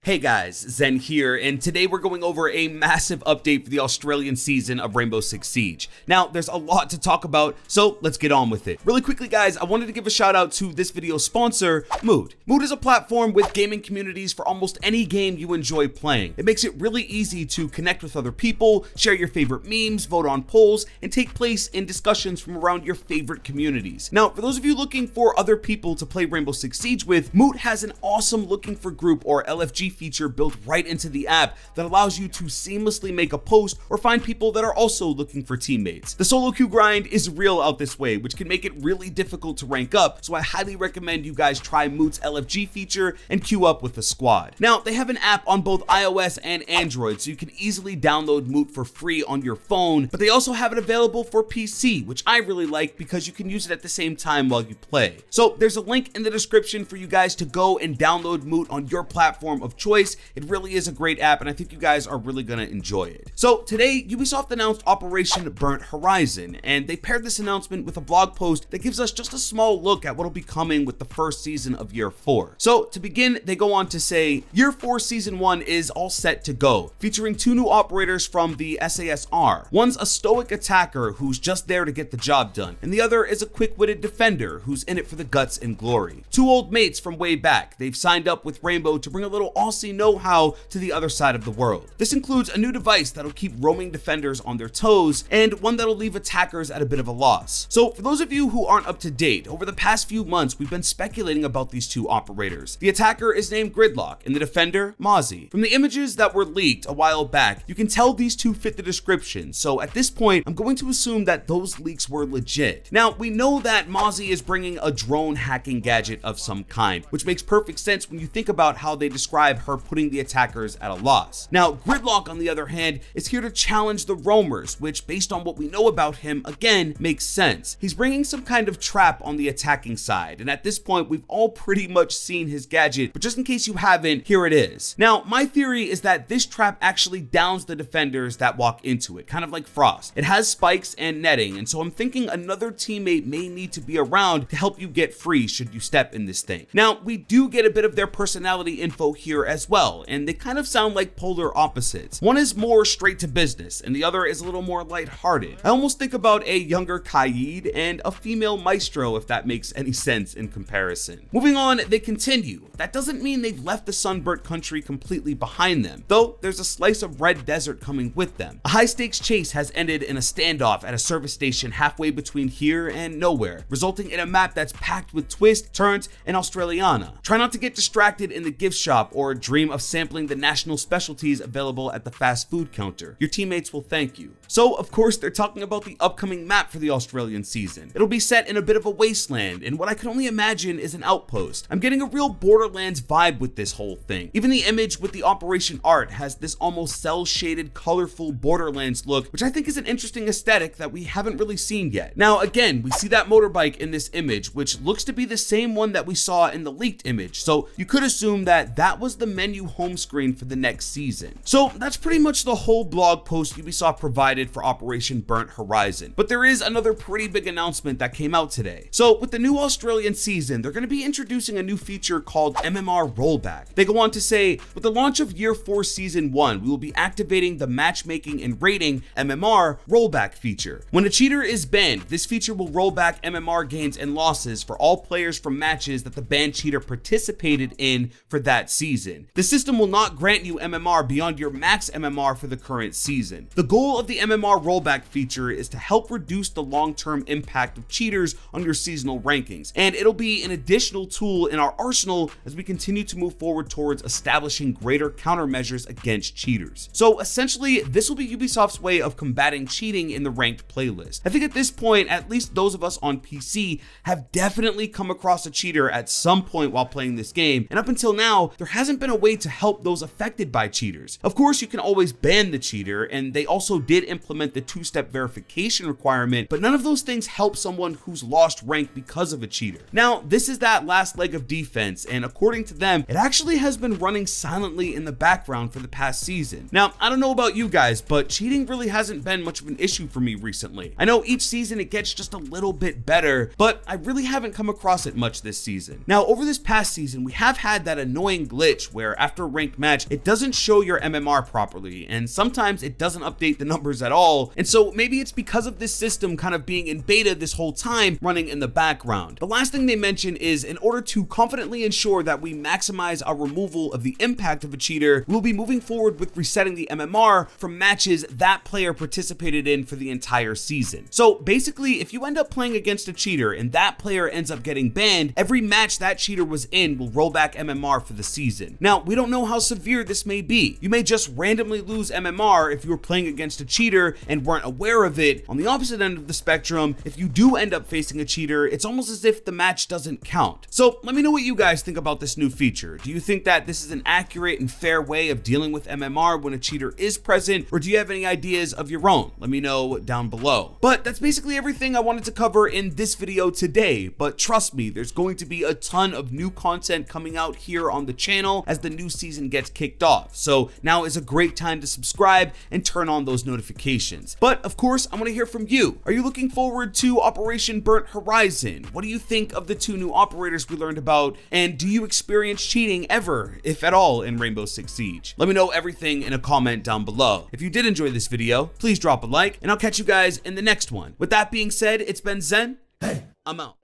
Hey guys, Zen here, and today we're going over a massive update for the Australian season of Rainbow Six Siege. Now, there's a lot to talk about, so let's get on with it. Really quickly guys, I wanted to give a shout out to this video's sponsor, Moot. Moot is a platform with gaming communities for almost any game you enjoy playing. It makes it really easy to connect with other people, share your favorite memes, vote on polls, and take place in discussions from around your favorite communities. Now, for those of you looking for other people to play Rainbow Six Siege with, Moot has an awesome looking for group or LFG feature built right into the app that allows you to seamlessly make a post or find people that are also looking for teammates. The solo queue grind is real out this way, which can make it really difficult to rank up, so I highly recommend you guys try Moot's LFG feature and queue up with a squad. Now, they have an app on both iOS and Android, so you can easily download Moot for free on your phone, but they also have it available for PC, which I really like because you can use it at the same time while you play. So there's a link in the description for you guys to go and download Moot on your platform of choice. It really is a great app, and I think you guys are really gonna enjoy it. So today, Ubisoft announced Operation Burnt Horizon, and they paired this announcement with a blog post that gives us just a small look at what'll be coming with the first season of Year 4. So to begin, they go on to say, Year 4 Season 1 is all set to go, featuring 2 new operators from the SASR. One's a stoic attacker who's just there to get the job done, and the other is a quick-witted defender who's in it for the guts and glory. 2 old mates from way back. They've signed up with Rainbow to bring a little Aussie know-how to the other side of the world. This includes a new device that'll keep roaming defenders on their toes, and one that'll leave attackers at a bit of a loss. So for those of you who aren't up to date, over the past few months we've been speculating about these 2 operators. The attacker is named Gridlock, and the defender, Mozzie. From the images that were leaked a while back, you can tell these 2 fit the description, so at this point, I'm going to assume that those leaks were legit. Now, we know that Mozzie is bringing a drone hacking gadget of some kind, which makes perfect sense when you think about how they describe her putting the attackers at a loss. Now, Gridlock, on the other hand, is here to challenge the roamers, which, based on what we know about him, again, makes sense. He's bringing some kind of trap on the attacking side, and at this point, we've all pretty much seen his gadget, but just in case you haven't, here it is. Now, my theory is that this trap actually downs the defenders that walk into it, kind of like Frost. It has spikes and netting, and so I'm thinking another teammate may need to be around to help you get free should you step in this thing. Now, we do get a bit of their personality info here as well, and they kind of sound like polar opposites. One is more straight to business, and the other is a little more lighthearted. I almost think about a younger Kaid and a female Maestro, if that makes any sense in comparison. Moving on, they continue. That doesn't mean they've left the sunburnt country completely behind them, though there's a slice of red desert coming with them. A high-stakes chase has ended in a standoff at a service station halfway between here and nowhere, resulting in a map that's packed with twists, turns, and Australiana. Try not to get distracted in the gift shop or dream of sampling the national specialties available at the fast food counter. Your teammates will thank you. So, of course, they're talking about the upcoming map for the Australian season. It'll be set in a bit of a wasteland, and what I can only imagine is an outpost. I'm getting a real Borderlands vibe with this whole thing. Even the image with the Operation art has this almost cel-shaded, colorful Borderlands look, which I think is an interesting aesthetic that we haven't really seen yet. Now, again, we see that motorbike in this image, which looks to be the same one that we saw in the leaked image, so you could assume that that was the menu home screen for the next season. So that's pretty much the whole blog post Ubisoft provided for Operation Burnt Horizon. But there is another pretty big announcement that came out today. So with the new Australian season, they're going to be introducing a new feature called MMR Rollback. They go on to say, with the launch of Year 4 Season 1, we will be activating the matchmaking and rating MMR Rollback feature. When a cheater is banned, this feature will roll back MMR gains and losses for all players from matches that the banned cheater participated in for that season. The system will not grant you MMR beyond your max MMR for the current season. The goal of the MMR rollback feature is to help reduce the long-term impact of cheaters on your seasonal rankings, and it'll be an additional tool in our arsenal as we continue to move forward towards establishing greater countermeasures against cheaters. So essentially, this will be Ubisoft's way of combating cheating in the ranked playlist. I think at this point, at least those of us on PC have definitely come across a cheater at some point while playing this game, and up until now, there hasn't been a way to help those affected by cheaters. Of course, you can always ban the cheater, and they also did implement the 2-step verification requirement, but none of those things help someone who's lost rank because of a cheater. Now, this is that last leg of defense, and according to them, it actually has been running silently in the background for the past season. Now, I don't know about you guys, but cheating really hasn't been much of an issue for me recently. I know each season it gets just a little bit better, but I really haven't come across it much this season. Now, over this past season, we have had that annoying glitch where after a ranked match, it doesn't show your MMR properly, and sometimes it doesn't update the numbers at all. And so maybe it's because of this system kind of being in beta this whole time, running in the background. The last thing they mention is, in order to confidently ensure that we maximize our removal of the impact of a cheater, we'll be moving forward with resetting the MMR from matches that player participated in for the entire season. So basically, if you end up playing against a cheater and that player ends up getting banned, every match that cheater was in will roll back MMR for the season. Now, we don't know how severe this may be. You may just randomly lose MMR if you were playing against a cheater and weren't aware of it. On the opposite end of the spectrum, if you do end up facing a cheater, it's almost as if the match doesn't count. So let me know what you guys think about this new feature. Do you think that this is an accurate and fair way of dealing with MMR when a cheater is present, or do you have any ideas of your own? Let me know down below. But that's basically everything I wanted to cover in this video today, but trust me, there's going to be a ton of new content coming out here on the channel as the new season gets kicked off. So now is a great time to subscribe and turn on those notifications. But of course, I want to hear from you. Are you looking forward to Operation Burnt Horizon? What do you think of the 2 new operators we learned about? And do you experience cheating ever, if at all, in Rainbow Six Siege? Let me know everything in a comment down below. If you did enjoy this video, please drop a like, and I'll catch you guys in the next one. With that being said, it's been Zen. Hey, I'm out.